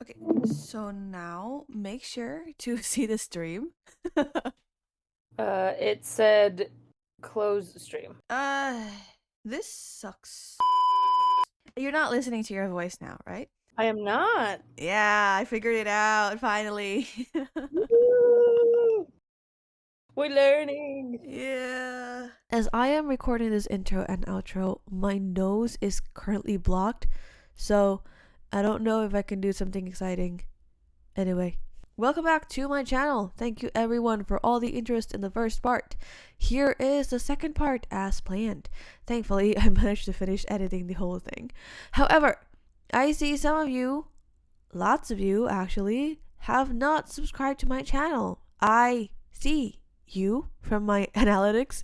Okay, so now make sure to see the stream. It said close stream. This sucks. You're not listening to your voice now, right? I am not. Yeah, I figured it out finally. Woo! We're learning. Yeah. As I am recording this intro and outro, my nose is currently blocked, so I don't know if I can do something exciting. Anyway, welcome back to my channel. Thank you everyone for all the interest in the first part. Here is the second part as planned. Thankfully, I managed to finish editing the whole thing. However, I see some of you, lots of you actually, have not subscribed to my channel. I see you from my analytics.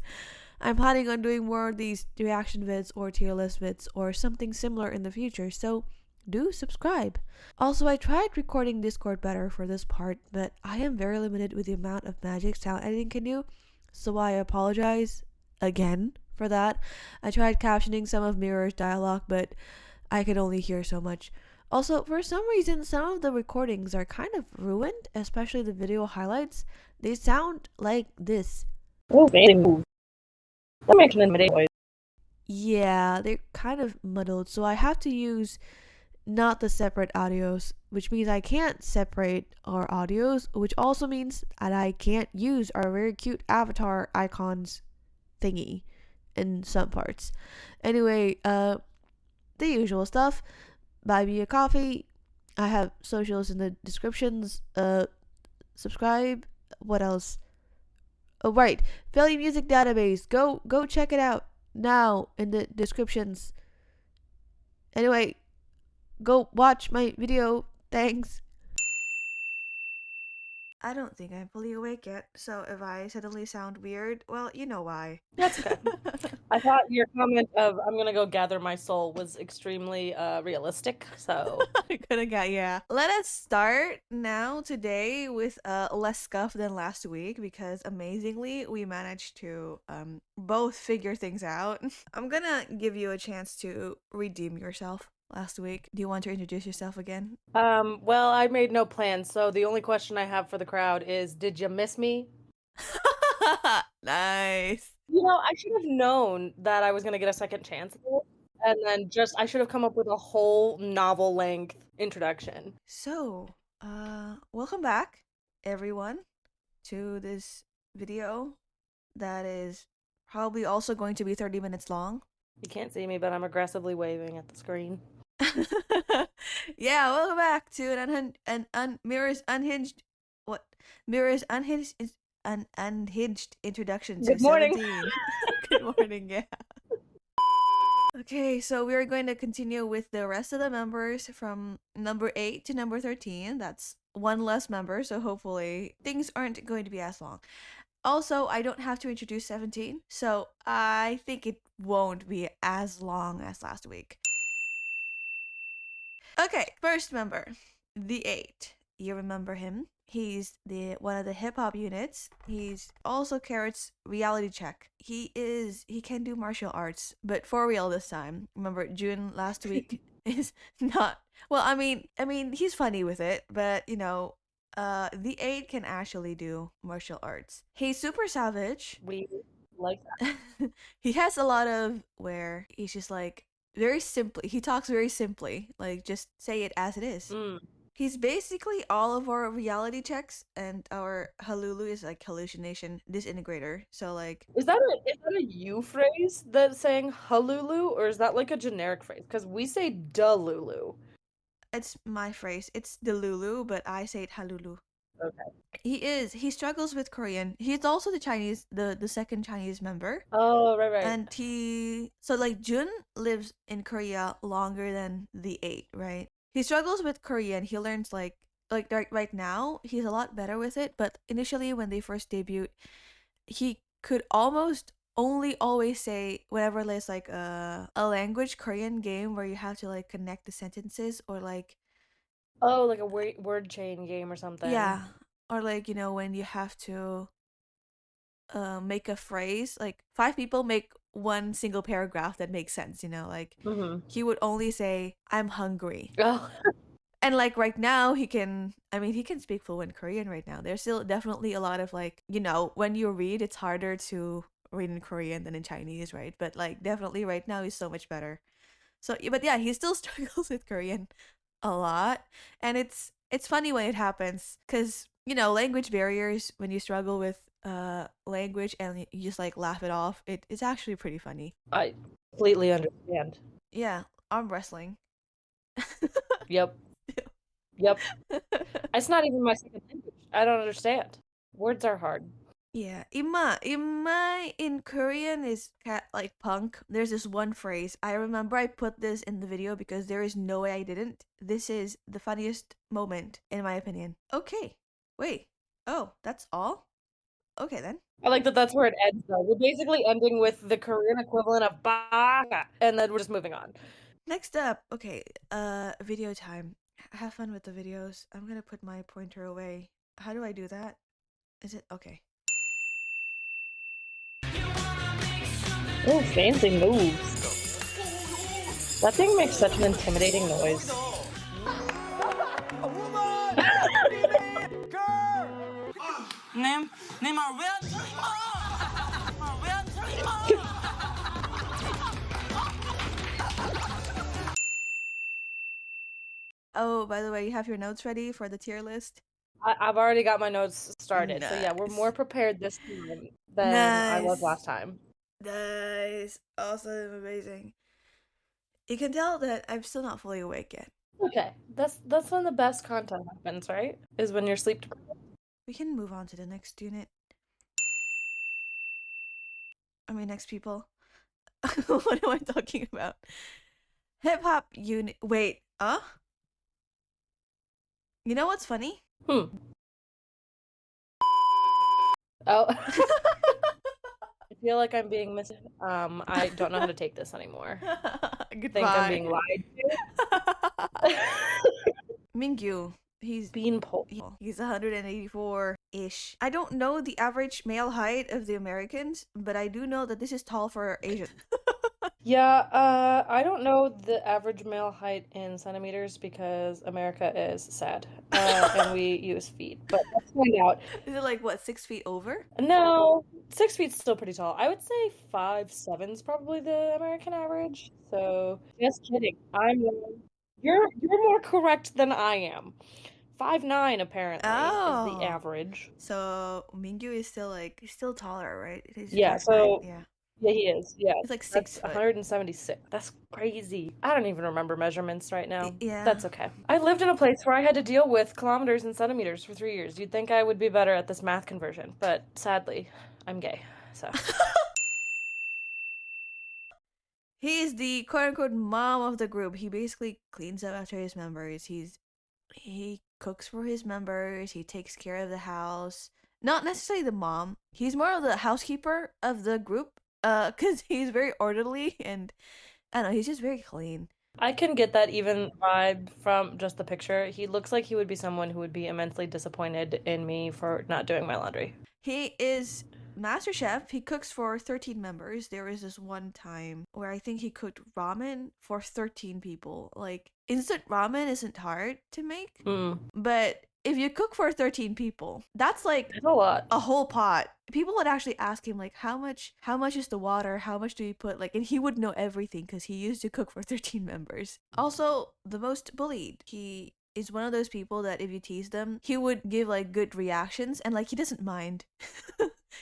I'm planning on doing more of these reaction vids or tier list vids or something similar in the future, so do subscribe. Also, I tried recording Discord better for this part, but I am very limited with the amount of magic sound editing can do, so I apologize again for that. I tried captioning some of Mirror's dialogue, but I could only hear so much. Also, for some reason, some of the recordings are kind of ruined, especially the video highlights. They sound like this. Oh, they move. That makes an voice. Yeah, they're kind of muddled, so I have to use not the separate audios, which means I can't separate our audios, which also means that I can't use our very cute avatar icons thingy in some parts. Anyway, the usual stuff. Buy me a coffee. I have socials in the descriptions. Subscribe. What else? Oh, right. Philly Music Database. Go check it out now in the descriptions. Anyway, go watch my video. Thanks. I don't think I'm fully awake yet, so if I suddenly sound weird, well, you know why. That's okay. I thought your comment of "I'm gonna go gather my soul" was extremely realistic. So I couldn't get, yeah. Let us start now today with less scuff than last week because amazingly we managed to both figure things out. I'm gonna give you a chance to redeem yourself last week. Do you want to introduce yourself again? well, I made no plans, so the only question I have for the crowd is, did you miss me? Nice. You know, I should have known that I was gonna get a second chance at it, and then I should have come up with a whole novel-length introduction. So, welcome back, everyone, to this video that is probably also going to be 30 minutes long. You can't see me, but I'm aggressively waving at the screen. Yeah, welcome back to Mirror's unhinged. What? Mirror's unhinged is an unhinged introduction to Good morning. 17. Good morning, yeah. Okay, so we are going to continue with the rest of the members from number 8 to number 13. That's one less member, so hopefully things aren't going to be as long. Also, I don't have to introduce 17, so I think it won't be as long as last week. Okay, first member, the 8. You remember him? He's the one of the hip hop units. He's also Carrot's reality check. He can do martial arts, but for real this time. Remember June last week is not well. I mean he's funny with it, but you know, the 8 can actually do martial arts. He's super savage. We like that. He has a lot of where he's just like very simply. He talks very simply, like just say it as it is. He's basically all of our reality checks, and our halulu is like hallucination disintegrator. So like, Is that a you phrase that's saying halulu, or is that like a generic phrase? Because we say dalulu. it's my phrase. It's delulu, but I say it halulu. Okay. He struggles with Korean. He's also the Chinese, the second Chinese member. Oh, right. And so like Jun lives in Korea longer than the 8, right? He struggles with Korean. He learns like right now he's a lot better with it, but initially when they first debuted, he could almost only always say whenever there's like a language Korean game where you have to like connect the sentences or like Oh, like a word chain game or something. yeah, or like you know when you have to make a phrase, like 5 people make one single paragraph that makes sense, you know, like Mm-hmm. he would only say I'm hungry. Oh. And like right now he can speak fluent Korean right now. There's still definitely a lot of like, when you read, it's harder to read in Korean than in Chinese, right? But like definitely right now he's so much better. So but yeah, he still struggles with Korean a lot. And it's funny when it happens cuz language barriers, when you struggle with language and you just like laugh it off, it's actually pretty funny. I completely understand. Yeah, arm wrestling. Yep. Yep. It's not even my second language. I don't understand. Words are hard. Yeah, imma in Korean is like punk. There's this one phrase. I remember I put this in the video because there is no way I didn't. This is the funniest moment in my opinion. Okay. Wait. Oh, that's all? Okay then. I like that that's where it ends, though. We're basically ending with the Korean equivalent of baka, and then we're just moving on. Next up, okay, video time. Have fun with the videos. I'm gonna put my pointer away. How do I do that? Is it okay? Oh, fancy moves. That thing makes such an intimidating noise. Oh, by the way, you have your notes ready for the tier list? I've already got my notes started, so yeah, we're Nice. more prepared this time than I was last time. Nice. Awesome. Amazing. You can tell that I'm still not fully awake yet. Okay, that's when the best content happens, right? Is when you're sleep deprived. We can move on to the next unit. Next people. What am I talking about? Hip hop unit. Wait, You know what's funny? Oh. I feel like I'm being I don't know how to take this anymore. Goodbye. Think I'm being lied to. Mingyu. He's Beanpole. He's 184-ish. I don't know the average male height of the Americans, but I do know that this is tall for Asian. Yeah, I don't know the average male height in centimeters because America is sad, and we use feet. But let's find out. Is it like what, 6 feet over? No, 6 feet's still pretty tall. I would say 5'7's probably the American average. So just kidding. I'm wrong. You're more correct than I am. 5'9" apparently is the average. So Mingyu is still taller, right? Yeah. 5'9". So Yeah. Yeah, he is. Yeah. He's like That's 6 foot. 176. That's crazy. I don't even remember measurements right now. Yeah. That's okay. I lived in a place where I had to deal with kilometers and centimeters for 3 years. You'd think I would be better at this math conversion, but sadly, I'm gay. So. He is the quote-unquote mom of the group. He basically cleans up after his members. He cooks for his members. He takes care of the house. Not necessarily the mom. He's more of the housekeeper of the group. Cause he's very orderly and I don't know. He's just very clean. I can get that even vibe from just the picture. He looks like he would be someone who would be immensely disappointed in me for not doing my laundry. He is Master Chef. He cooks for 13 members. There was this one time where I think he cooked ramen for 13 people. Like, instant ramen isn't hard to make, but if you cook for 13 people, that's like a lot. A whole pot. People would actually ask him like, how much is the water? How much do you put? Like, and he would know everything because he used to cook for 13 members. Also, the most bullied. He is one of those people that if you tease them, he would give like good reactions and like he doesn't mind.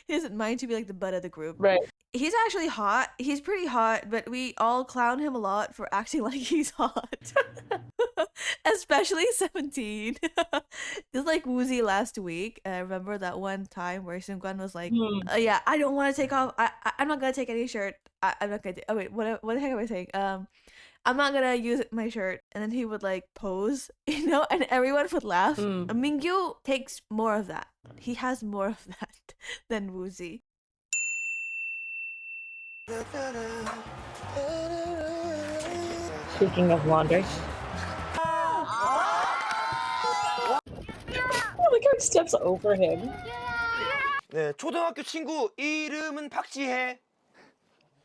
He doesn't mind to be like the butt of the group. Right. He's actually hot. He's pretty hot, but we all clown him a lot for acting like he's hot. Especially 17. Just like Woozy last week. Remember that one time where Seungkwan was like, yeah, I don't want to take off. I'm not going to take any shirt. I'm not going to. Oh, wait, what the heck am I saying? I'm not gonna use my shirt. And then he would like pose, and everyone would laugh. Mingyu takes more of that. He has more of that than Woozy. Speaking of laundry. Look how he steps over him. 네, 초등학교 친구 이름은 박지혜.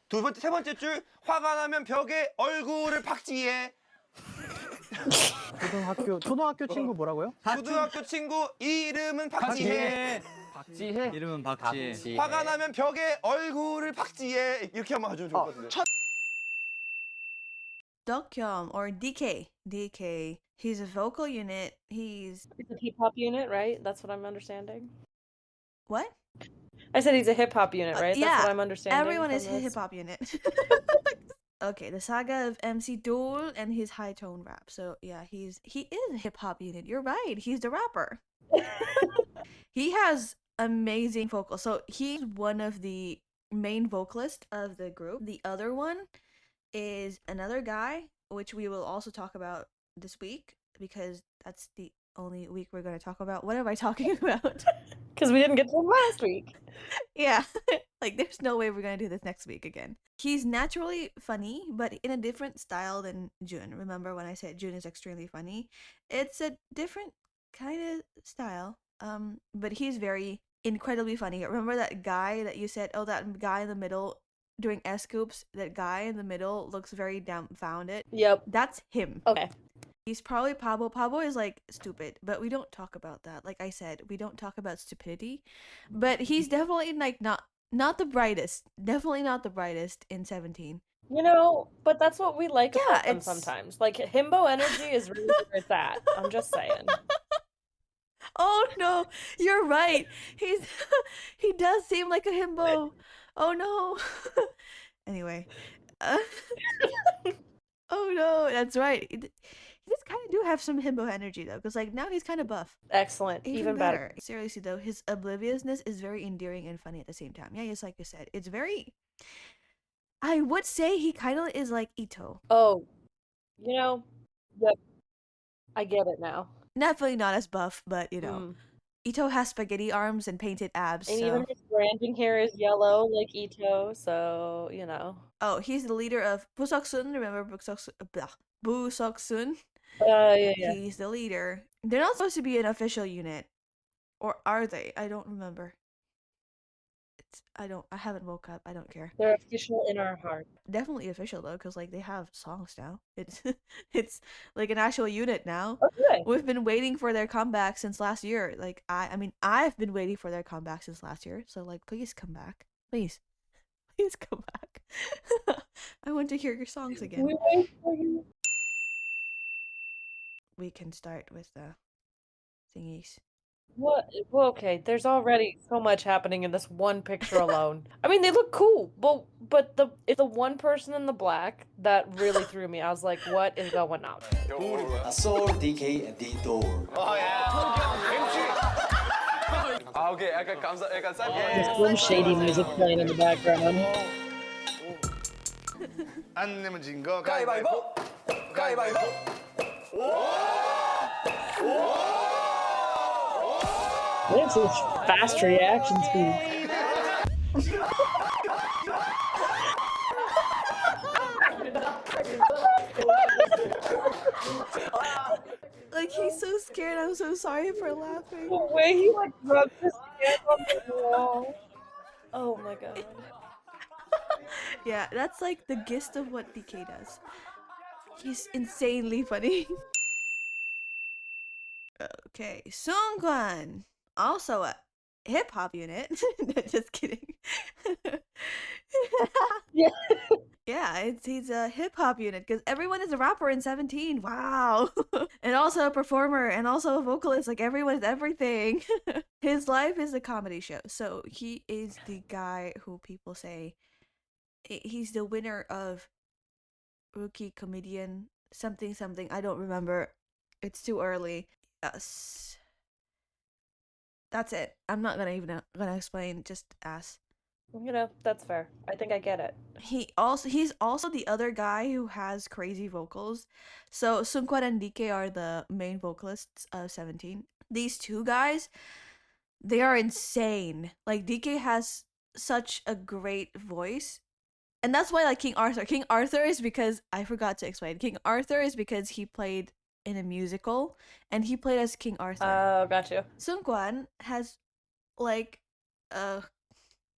세 번째 줄 화가 나면 벽에 얼굴을 박지혜. 초등학교 친구 뭐라고요? 초등학교 친구 이름은 박지혜. 박지혜. 이름은 박지혜. 화가 나면 벽에 얼굴을 박지혜 이렇게 한번 가주면 좋을 것 같은데. Dokyeom or DK. DK. He's a vocal unit. He's It's a hip-hop unit, right? That's what I'm understanding. what? I said he's a hip-hop unit, right? Yeah, That's what I'm understanding. everyone from is this. hip hop unit. Okay, the saga of MC Dole and his high tone rap. So yeah, he is a hip hop unit. You're right. He's the rapper. He has amazing vocals. So he's one of the main vocalists of the group. The other one is another guy, which we will also talk about this week because that's the only week we're going to talk about. What am I talking about? Because we didn't get to him last week. Yeah, like there's no way we're gonna do this next week again. He's naturally funny, but in a different style than Jun. Remember when I said Jun is extremely funny? It's a different kind of style. But he's very incredibly funny. Remember that guy that you said, oh, that guy in the middle doing S scoops? That guy in the middle looks very dumbfounded. Yep. That's him. Okay. He's probably Pablo. Pablo is like stupid, but we don't talk about that. Like I said, we don't talk about stupidity. But he's definitely like not the brightest. Definitely not the brightest in 17. You know, but that's what we like about them it's- sometimes. Like, himbo energy is really where it's at. I'm just saying. Oh no, you're right. He does seem like a himbo. Oh no. Anyway. Oh no, that's right. He just kind of do have some himbo energy though, because like now he's kind of buff. Excellent. Even better. Seriously though, his obliviousness is very endearing and funny at the same time. Yeah, just like you said, it's very. I would say he kind of is like Ito. Oh, you know, yep. I get it now. Definitely not as buff, but you know, Ito has spaghetti arms and painted abs. And so. even his branding hair is yellow like Ito, so you know. Oh, he's the leader of Busoksun. Remember Busoksun? Yeah. He's the leader. They're not supposed to be an official unit, or are they? I don't remember. I haven't woke up. I don't care. They're official in our heart. Definitely official though, because like they have songs now. It's like an actual unit now. Okay. We've been waiting for their comeback since last year. Like I mean, I've been waiting for their comeback since last year. So like, please come back, please come back. I want to hear your songs again. We wait for you. We can start with the thingies. What? Well, okay, there's already so much happening in this one picture alone. I mean, they look cool, but it's the one person in the black that really threw me. I was like, what is going on? Soul, DK, and D-Door. 오케이. 약간 쌀. There's some shady music playing in the background. 안 내면 진 거 가위바위보. 가위바위보. What's this fast reaction speed? Like he's so scared. I'm so sorry for laughing. The way he like rubs his hand on the wall. Oh my god. Yeah, that's like the gist of what DK does. He's insanely funny. Okay, Seungkwan, also a hip hop unit. Just kidding. Yeah. Yeah, he's a hip hop unit because everyone is a rapper in 17. Wow. And also a performer and also a vocalist. Like everyone is everything. His life is a comedy show. So he is the guy who people say he's the winner of rookie comedian something. I don't remember. It's too early. Yes. That's it. I'm not gonna explain. Just ask. You know, that's fair. I think I get it. He's also the other guy who has crazy vocals. So Seungkwan and DK are the main vocalists of 17. These two guys, they are insane. Like DK has such a great voice. And that's why like King Arthur is because I forgot to explain. King Arthur is because he played in a musical and he played as King Arthur. Oh, got you. Seungkwan has like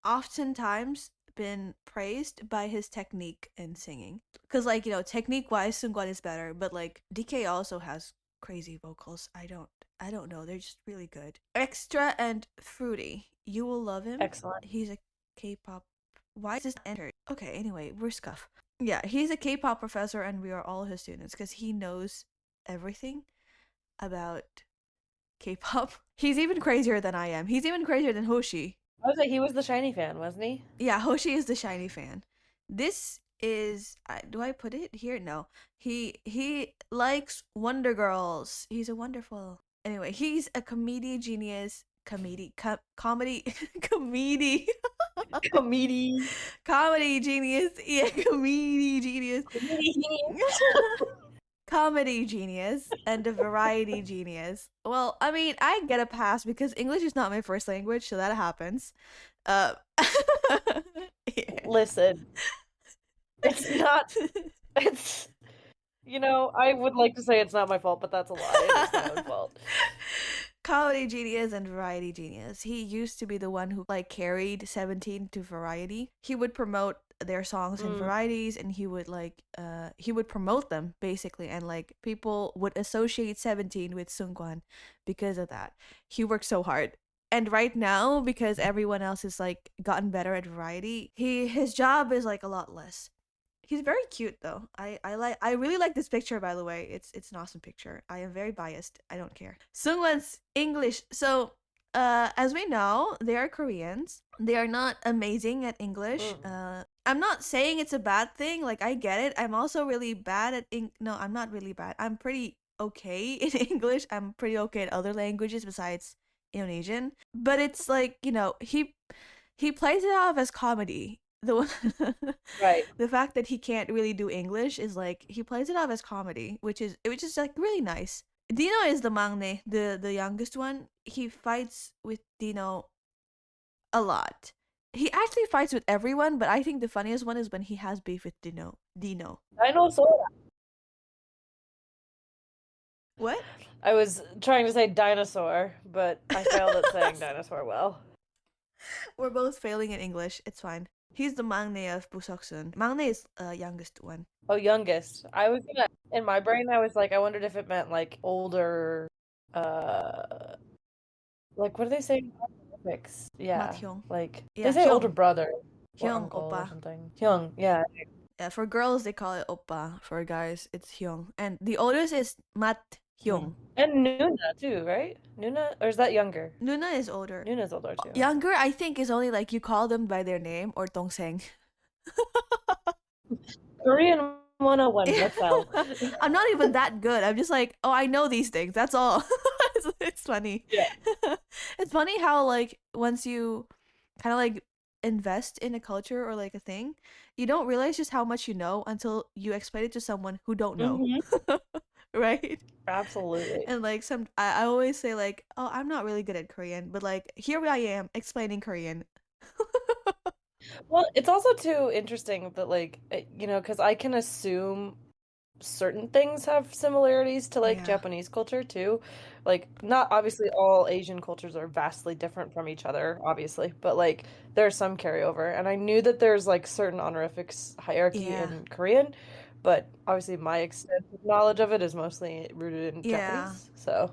oftentimes been praised by his technique in singing. Because, like, you know, technique-wise, Seungkwan is better, but, like, DK also has crazy vocals. I don't know. They're just really good. Extra and Fruity. You will love him. Excellent. He's a K-pop. Why is this entered? Okay, anyway, we're scuff. Yeah, he's a K-pop professor and we are all his students because he knows everything about K-pop. He's even crazier than I am. He's even crazier than Hoshi. I was like, he was the shiny fan, wasn't he? Yeah, Hoshi is the shiny fan. This is do I put it here? No. He likes Wonder Girls. He's a wonderful. Anyway, he's a comedy genius. Comedy comedy genius. Yeah, comedy genius. Comedy genius and a variety genius. Well, I mean, I get a pass because English is not my first language, so that happens. Yeah. Listen, it's not. It's, you know, I would like to say it's not my fault, but that's a lie. It's not my fault. Comedy genius and variety genius. He used to be the one who like carried 17 to Variety. He would promote their songs in varieties and he would promote them basically, and like people would associate 17 with Seungkwan because of that. He worked so hard. And right now, because everyone else is like gotten better at Variety, his job is like a lot less. He's very cute though. I really like this picture, by the way. It's an awesome picture. I am very biased. I don't care. Seungkwan's English. So as we know, they are Koreans. They are not amazing at English. I'm not saying it's a bad thing. Like, I get it. I'm also really bad at no, I'm not really bad. I'm pretty okay in English. I'm pretty okay at other languages besides Indonesian. But it's like, you know, he plays it off as comedy. Right. The fact that he can't really do English is like he plays it off as comedy, which is like really nice. Dino is the maknae, the youngest one. He fights with Dino a lot. He actually fights with everyone, but I think the funniest one is when he has beef with Dino. Dinosaur. What? I was trying to say dinosaur, but I failed at saying dinosaur well. We're both failing in English. It's fine. He's the maknae of Busoksun. Maknae is youngest one. Oh, youngest. I was gonna, in my brain, I was like, I wondered if it meant like older, like what do they say in Olympics? Yeah, Mathyong. like Yeah, they say hyung. older brother, or Hyung uncle or oppa. something. Hyung, yeah. Yeah, for girls they call it oppa. For guys, it's hyung. And the oldest is Mathyong. And Nuna too, right? Nuna, or is that younger? Nuna is older. Nuna's older too. Younger, I think, is only like you call them by their name or dongseng. Korean 101, what's up? I'm not even that good. I'm just like, oh, I know these things. That's all. It's funny. Yeah. It's funny how like once you kind of like invest in a culture or like a thing, you don't realize just how much you know until you explain it to someone who don't know. Right? Absolutely. And like I always say like, oh, I'm not really good at Korean, but like here I am explaining Korean. Well, it's also too interesting that like, you know, because I can assume certain things have similarities to like Yeah. Japanese culture too. Like, not obviously all Asian cultures are vastly different from each other, obviously, but like there's some carryover. And I knew that there's like certain honorifics hierarchy Yeah. in Korean, but obviously my extensive knowledge of it is mostly rooted in Yeah. Japanese. So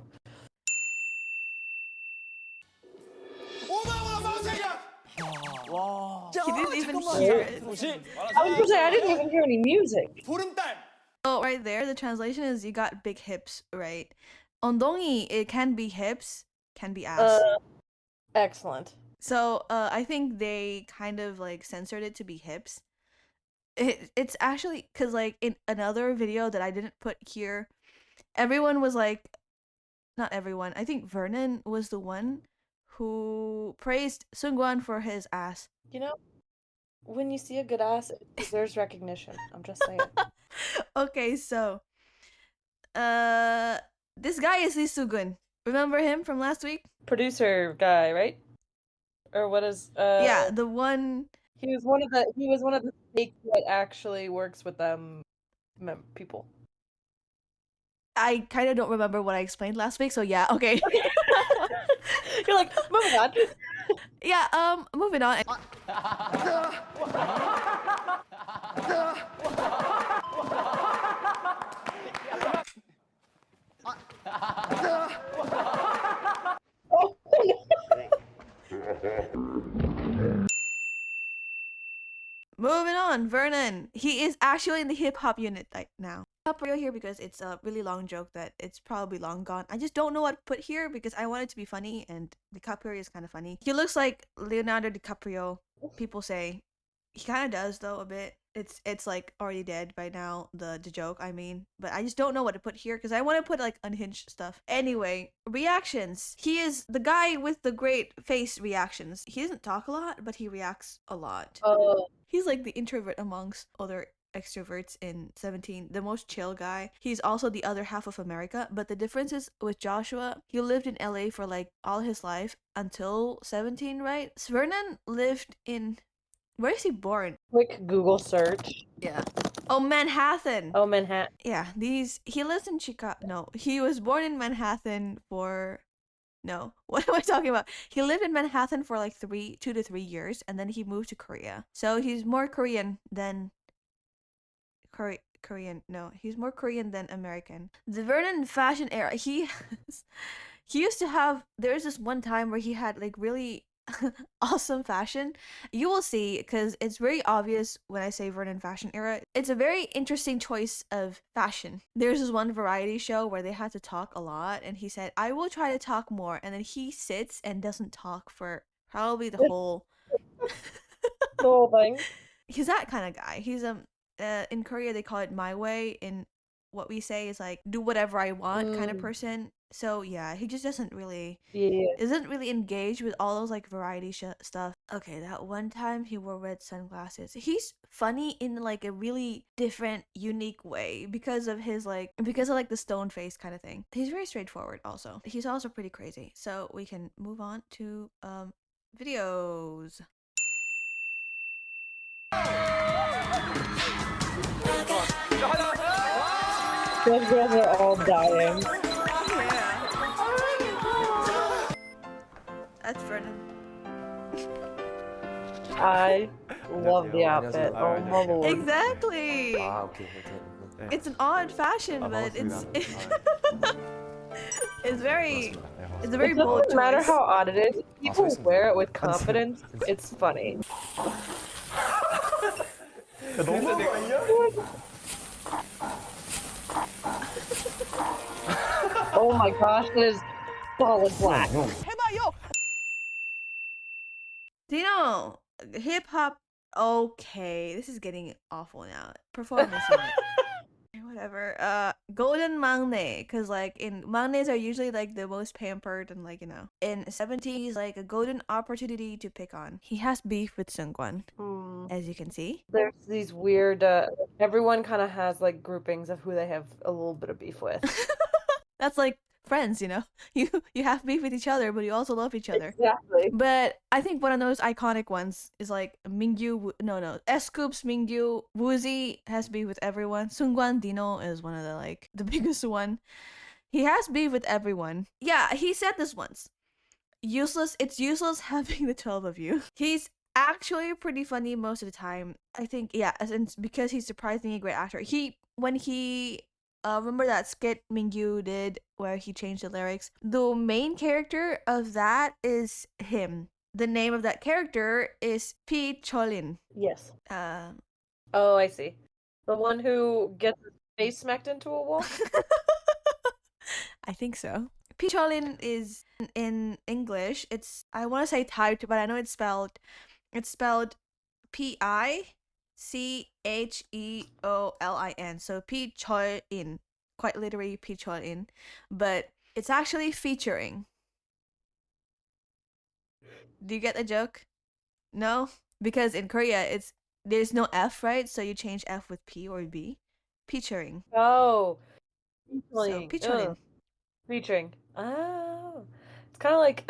He didn't even hear it. I was gonna say I didn't even hear any music. Oh, right there, the translation is you got big hips, right? Ondongi, it can be hips, can be ass. Excellent. So I think they kind of like censored it to be hips. It's actually because like in another video that I didn't put here, everyone was like, not everyone. I think Vernon was the one who praised Seungkwan for his ass. You know, when you see a good ass, it deserves recognition. I'm just saying. Okay, so this guy is Lee Sugun. Remember him from last week? Producer guy, right? Or what is Yeah, the one. He was one of the fake that actually works with them people. I kind of don't remember what I explained last week, so yeah, okay. You're like, moving on. Yeah, moving on. Moving on, Vernon. He is actually in the hip hop unit right now. I'll put it here because it's a really long joke that it's probably long gone. I just don't know what to put here because I want it to be funny, and DiCaprio is kind of funny. He looks like Leonardo DiCaprio. People say he kind of does though a bit. It's like already dead by now. The joke I mean, but I just don't know what to put here because I want to put like unhinged stuff. Anyway, reactions. He is the guy with the great face reactions. He doesn't talk a lot, but he reacts a lot. Oh, He's like the introvert amongst other extroverts in 17, the most chill guy. He's also the other half of America, but the difference is with Joshua, he lived in LA for like all his life until 17, right? Vernon lived in, where is he born? quick Google search. Yeah. Oh, Manhattan. Oh, Manhattan. Yeah, he lives in Chicago. No, he was born in Manhattan for, no, what am I talking about? He lived in Manhattan for like 2 to 3 years, and then he moved to Korea. So he's more Korean than Korean. No, he's more Korean than American. The Vernon fashion era. He used to have. There's this one time where he had like really awesome fashion. You will see because it's very obvious when I say Vernon fashion era. It's a very interesting choice of fashion. There's this one variety show where they had to talk a lot, and he said, "I will try to talk more," and then he sits and doesn't talk for probably the whole. The whole thing. He's that kind of guy. He's in Korea they call it my way. In what we say is like do whatever I want kind of person. So yeah, he just isn't really engaged with all those like variety stuff. Okay, that one time he wore red sunglasses. He's funny in like a really different, unique way because of the stone face kind of thing. He's very straightforward. Also, he's also pretty crazy. So we can move on to videos. Those girls are all dying. That's Vernon. I love the outfit. Oh my lord. Exactly. 오케이. It's an odd fashion, but it's it's very It bold doesn't matter choice. how odd it is. If people wear it with confidence, it's funny. Oh my gosh, that is solid black. Dino, hip hop. Okay, this is getting awful now. Performance. unit. Whatever. Golden maknae, because like in maknaes are usually like the most pampered and like in 70s like a golden opportunity to pick on. He has beef with Seungkwan, as you can see. There's these weird. Everyone kind of has like groupings of who they have a little bit of beef with. That's like friends, you have beef with each other, but you also love each other. Exactly. But I think one of those iconic ones is like Mingyu. No, S-Scoop's Mingyu. Woozy has beef with everyone. Seungkwan Dino is one of the biggest one. He has beef with everyone. Yeah, he said this once. It's useless having the 12 of you. He's actually pretty funny most of the time. I think, yeah, because he's surprisingly a great actor. When he remember that skit Mingyu did where he changed the lyrics? The main character of that is him. The name of that character is P. Cholin. Yes. Oh, I see. The one who gets his face smacked into a wall? I think so. P. Cholin is in English. I want to say typed, but I know it's spelled P-I-C-H-E-O-L-I-N. So P. Cholin. Quite literally P. Cholin. But it's actually featuring. Do you get the joke? No? Because in Korea, there's no F, right? So you change F with P or B. Featuring. Oh. So, featuring. Featuring. Oh. It's kind of like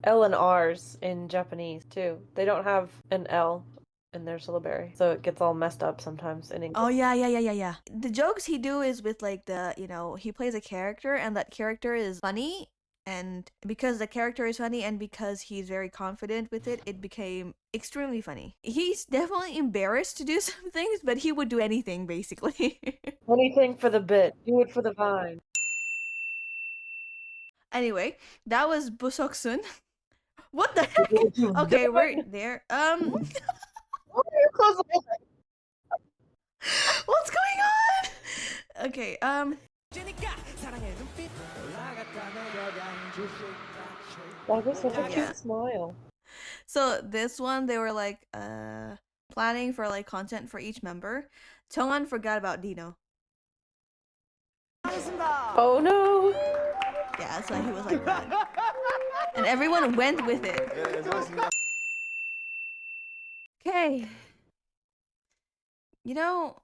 L and R's in Japanese, too. They don't have an L in their syllabary, so it gets all messed up sometimes in English. Oh, yeah. The jokes he do is with like he plays a character, and that character is funny, and because the character is funny and because he's very confident with it, it became extremely funny. He's definitely embarrassed to do some things, but he would do anything basically. Anything for the bit. Do it for the vine. Anyway, that was Busoksun. What the heck? Okay, we're there. Close the whole thing. What's going on? Okay, That was such a Yeah. cute smile. so this one they were like planning for like content for each member. Chongan forgot about Dino. Oh no! Yeah, that's why he was like that. And everyone went with it. Okay. You know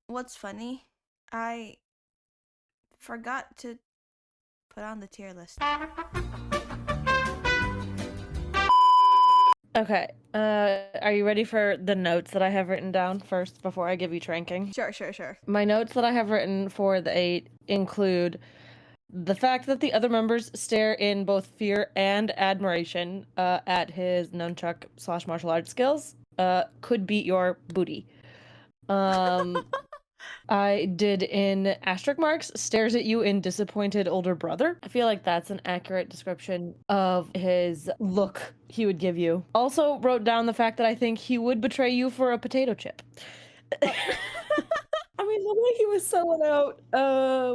what's funny? I forgot to put on the tier list. Okay, are you ready for the notes that I have written down first before I give each ranking? Sure. My notes that I have written for the 8 include the fact that the other members stare in both fear and admiration at his nunchuck / martial arts skills. Could beat your booty. I did in asterisk marks, stares at you in disappointed older brother. I feel like that's an accurate description of his look he would give you. Also wrote down the fact that I think he would betray you for a potato chip. I mean, the way he was selling out,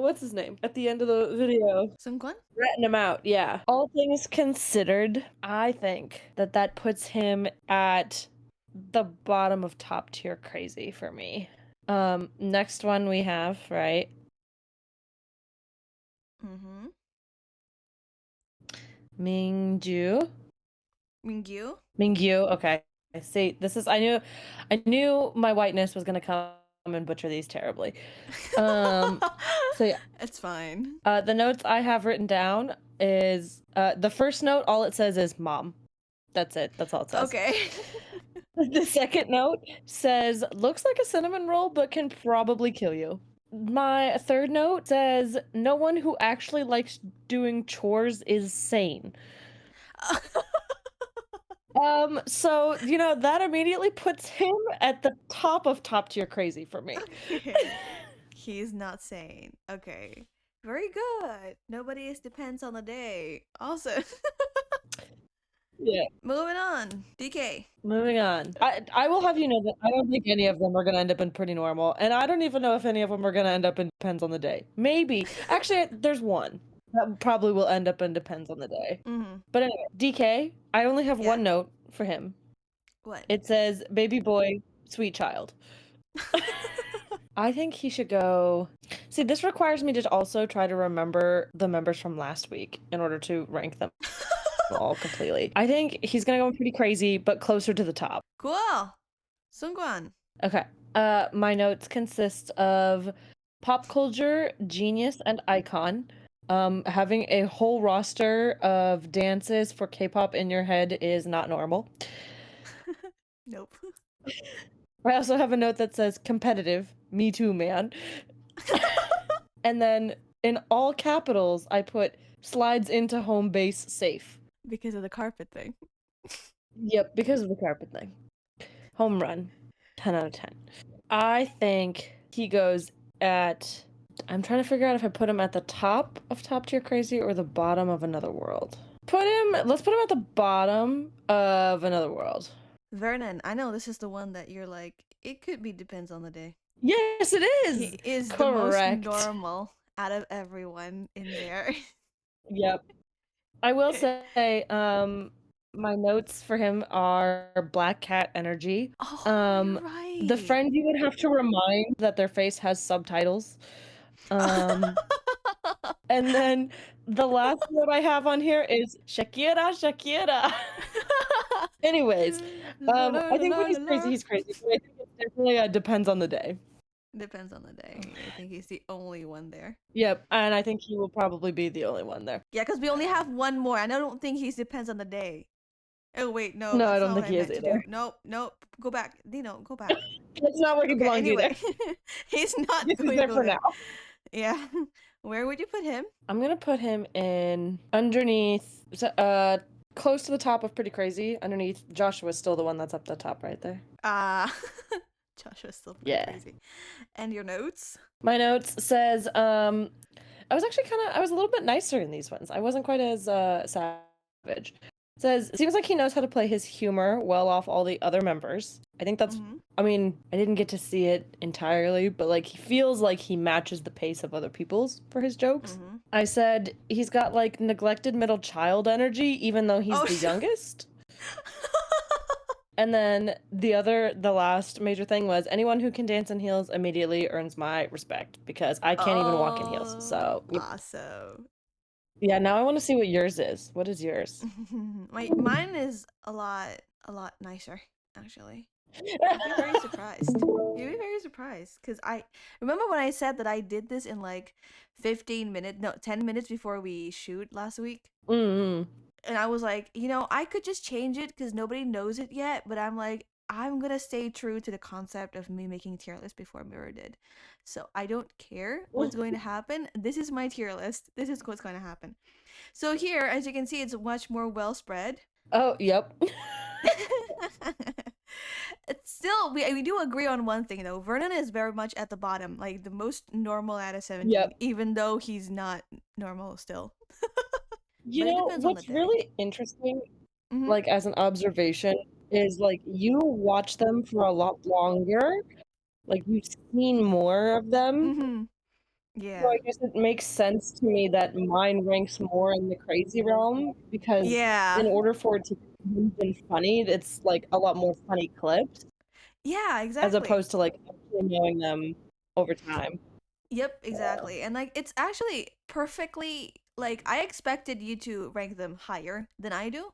what's his name? At the end of the video. Seungkwan? Ratting him out, yeah. All things considered, I think that puts him at the bottom of top tier crazy for me. Next one we have, right? Mm-hmm. Mingyu. Mingyu? Okay. See, this is I knew my whiteness was gonna come and butcher these terribly. So yeah. It's fine. The notes I have written down is the first note, all it says is mom. That's it. That's all it says. Okay. The second note says, looks like a cinnamon roll, but can probably kill you. My third note says, no one who actually likes doing chores is sane. So, that immediately puts him at the top of top tier crazy for me. He's not sane. Okay. Very good. Nobody is depends on the day. Awesome. Yeah. Moving on. DK. Moving on. I will have you know that I don't think any of them are going to end up in pretty normal. And I don't even know if any of them are going to end up in depends on the day. Maybe. Actually, there's one that probably will end up in depends on the day. Mm-hmm. But anyway, DK, I only have one note for him. What? It says, baby boy, sweet child. I think he should go... See, this requires me to also try to remember the members from last week in order to rank them all completely. I think he's gonna go pretty crazy, but closer to the top. Cool. Seungkwan. Okay. My notes consist of pop culture, genius, and icon. Having a whole roster of dances for K-pop in your head is not normal. Nope. I also have a note that says competitive. Me too, man. And then in all capitals, I put slides into home base safe. Because of the carpet thing. Yep, because of the carpet thing. Home run. 10 out of 10. I think he goes at... I'm trying to figure out if I put him at the top of top tier crazy or the bottom of Another World. Let's put him at the bottom of Another World. Vernon, I know this is the one that you're like, it could be depends on the day. Yes, it is! He is correct. The most normal out of everyone in there. Yep. I will say, my notes for him are Black Cat energy. Oh, you're right. The friend you would have to remind that their face has subtitles. And then the last note I have on here is Shakira. Anyways, I think when he's crazy. But I think it definitely depends on the day. Depends on the day. I think he's the only one there. Yep, and I think he will probably be the only one there. Yeah, because we only have one more, and I don't think he depends on the day. Oh wait, no. No, I that's don't not think what he is meant to do. either. Nope. Go back, Dino. Go back. That's not where he belongs anyway, either. he's not He's going there to for go there. now. Yeah. Where would you put him? I'm gonna put him in underneath, close to the top of Pretty Crazy. Underneath Joshua's still the one that's up the top right there. Joshua's still pretty Yeah. crazy. And your notes? My notes says, I was actually I was a little bit nicer in these ones. I wasn't quite as savage. It says, seems like he knows how to play his humor well off all the other members. I think that's, I mean, I didn't get to see it entirely, but like he feels like he matches the pace of other people's for his jokes. I said he's got like neglected middle child energy, even though he's the youngest. And then the last major thing was anyone who can dance in heels immediately earns my respect because I can't even walk in heels. So awesome. Yeah, now I want to see what yours is. What is yours? Mine is a lot nicer, actually. You'd be very surprised. You'd be very surprised because I remember when I said that I did this in like 10 minutes before we shoot last week. And I was like, I could just change it because nobody knows it yet. But I'm like, I'm going to stay true to the concept of me making a tier list before Mirror did. So I don't care what's going to happen. This is my tier list. This is what's going to happen. So here, as you can see, it's much more well spread. Oh, yep. It's still, we do agree on one thing, though. Vernon is very much at the bottom, like the most normal out of 17, even though he's not normal still. You know, what's really interesting, like as an observation, is like you watch them for a lot longer. Like you've seen more of them. Yeah. So I guess it makes sense to me that mine ranks more in the crazy realm because in order for it to be funny, it's like a lot more funny clips. Yeah, exactly. As opposed to like actually knowing them over time. Yep, exactly. And like it's actually perfectly like I expected you to rank them higher than I do.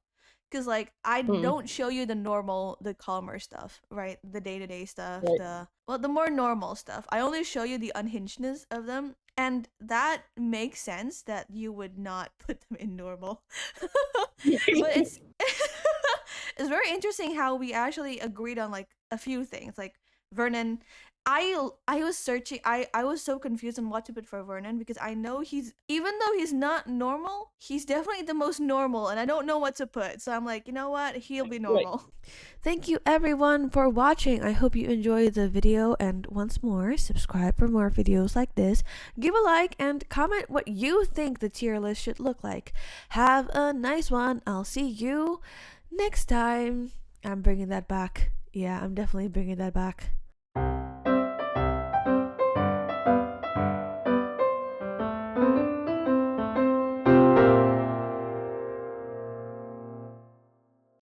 Cause like I don't show you the calmer stuff, right? The day-to-day stuff, the more normal stuff. I only show you the unhingedness of them, and that makes sense that you would not put them in normal. But it's it's very interesting how we actually agreed on like a few things. Like Vernon, I was searching. I was so confused on what to put for Vernon because I know even though he's not normal, he's definitely the most normal, and I don't know what to put. So I'm like, you know what? He'll be normal. Thank you everyone for watching. I hope you enjoyed the video, and once more, subscribe for more videos like this. Give a like and comment what you think the tier list should look like. Have a nice one. I'll see you next time. I'm bringing that back. Yeah, I'm definitely bringing that back.